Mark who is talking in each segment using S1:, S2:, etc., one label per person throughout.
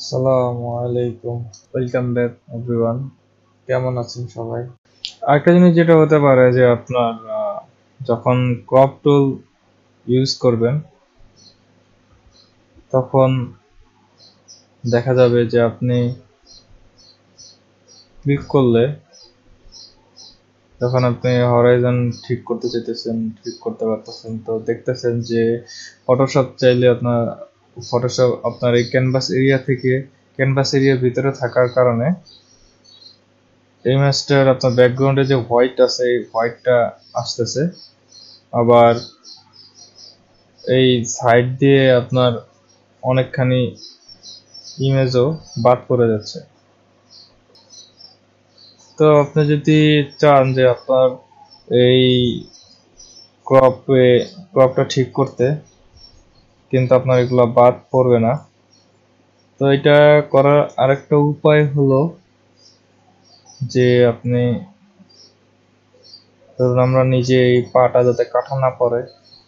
S1: আসসালামু আলাইকুম, welcome back everyone. কেমন আছেন সবাই? আরেকটা জিনিস যেটা হতে পারে যে আপনার যখন ক্রপ টুল ইউজ করবেন তখন দেখা যাবে যে আপনি ক্লিক করলে যখন আপনি হরাইজন ঠিক করতে চাইতেছেন ঠিক করতে পারতেছেন, তো দেখতেছেন যে ফটোশপ আপনার এই ক্যানভাস এরিয়া থেকে ক্যানভাস এরিয়ার ভিতরে থাকার কারণে ইমেজটার আপনার ব্যাকগ্রাউন্ডে যে হোয়াইট আছে এই হোয়াইটটা আসতেছে, আবার এই সাইড দিয়ে আপনার অনেকখানি ইমেজও বাদ পড়ে যাচ্ছে। তো আপনি যদি চান যে আপনার এই ক্রপটা ঠিক করতে, কিন্তু আপনার এগুলো বাদ পড়বে না, তো এটা করার আরেকটা উপায় হলো যে আপনি ধরুন আমরা নিজে এই পাটা যাতে কাটা না পড়ে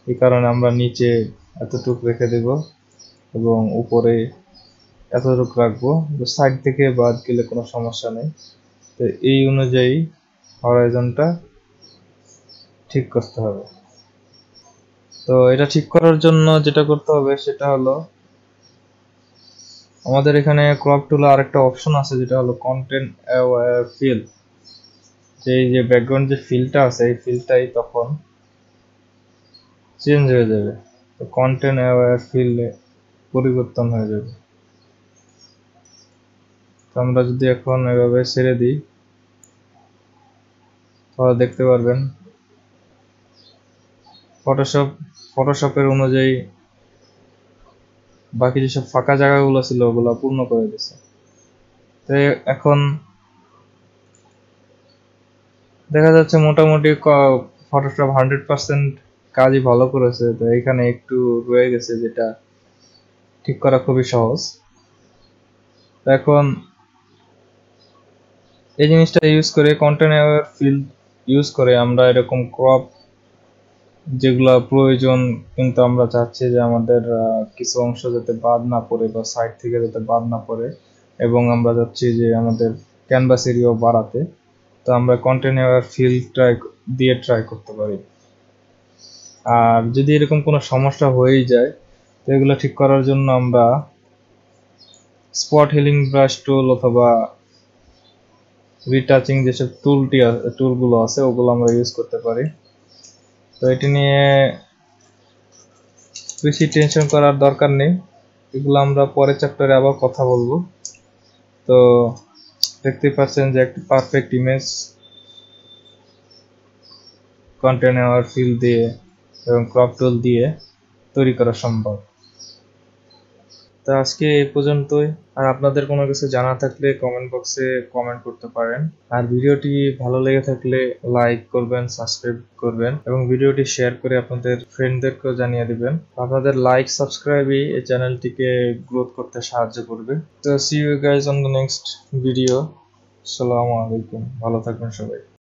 S1: এই কারণে আমরা নিচে এতটুকু রেখে দেব এবং উপরে এতটুকু রাখবো, সাইড থেকে বাদ গেলে কোনো সমস্যা নেই। তো এই অনুযায়ী হরাইজনটা ঠিক করতে হবে। তো এটা ঠিক করার জন্য যেটা করতে হবে সেটা হলো আমাদের এখানে ক্রপ টুলে আরেকটা অপশন আছে যেটা হলো কন্টেন্ট অ্যাওয়্যার ফিল। যে ব্যাকগ্রাউন্ড যে ফিলটা আছে এই ফিলটাই তখন চেঞ্জ হয়ে যাবে, তো কন্টেন্ট অ্যাওয়্যার ফিলে পরিবর্তন হয়ে যাবে। তো আমরা যদি এখন এভাবে ছেড়ে দিই তাহলে দেখতে পারবেন ফটোশপের অনুযায়ী বাকি যেসব ফাঁকা জায়গাগুলো ছিল ওগুলো পূর্ণ করে দিচ্ছে। তো এখন দেখা যাচ্ছে মোটামুটি ফটোশপ 100% কাজই ভালো করেছে। তো এখানে একটু রয়ে গেছে যেটা ঠিক করা খুবই সহজ। তো এখন এই জিনিসটা ইউজ করে কন্টেন্ট অ্যাওয়্যার ফিল্ড ইউজ করে আমরা এরকম ক্রপ যেগুলো প্রয়োজন কিন্তু আমরা চাচ্ছি যে আমাদের কিছু অংশ যাতে বাদ না পড়ে বা সাইড থেকে যাতে বাদ না পড়ে, এবং আমরা চাচ্ছি যে আমাদের ক্যানভাস এরিয়াও বাড়াতে, তো আমরা কন্টেন্ট অ্যাওয়্যার ফিল্ড ট্রাই করতে পারি। আর যদি এরকম কোনো সমস্যা হয়েই যায় তো এগুলো ঠিক করার জন্য আমরা স্পট হিলিং ব্রাশ টুল অথবা রিটাচিং যেসব টুলগুলো আছে ওগুলো আমরা ইউজ করতে পারি। তো এটি নিয়ে বেশি টেনশন করার দরকার নেই, এগুলো আমরা পরের চ্যাপ্টারে আবার কথা বলবো। তো দেখতে পাচ্ছেন যে একটা perfect image content aware fill দিয়ে এবং ক্রপ টুল দিয়ে তৈরি করা সম্ভব। তো আজকে এই পর্যন্তই। আর আপনাদের কোনো কিছু জানা থাকলে কমেন্ট বক্সে কমেন্ট করতে পারেন। আর ভিডিওটি ভালো লেগে থাকলে লাইক করবেন, সাবস্ক্রাইব করবেন এবং ভিডিওটি শেয়ার করে আপনাদের ফ্রেন্ডদেরকেও জানিয়ে দিবেন। আপনাদের লাইক সাবস্ক্রাইবই এই চ্যানেলটিকে গ্রোথ করতে সাহায্য করবে। তো see you guys on the next video. আসসালামু আলাইকুম, ভালো থাকবেন সবাই।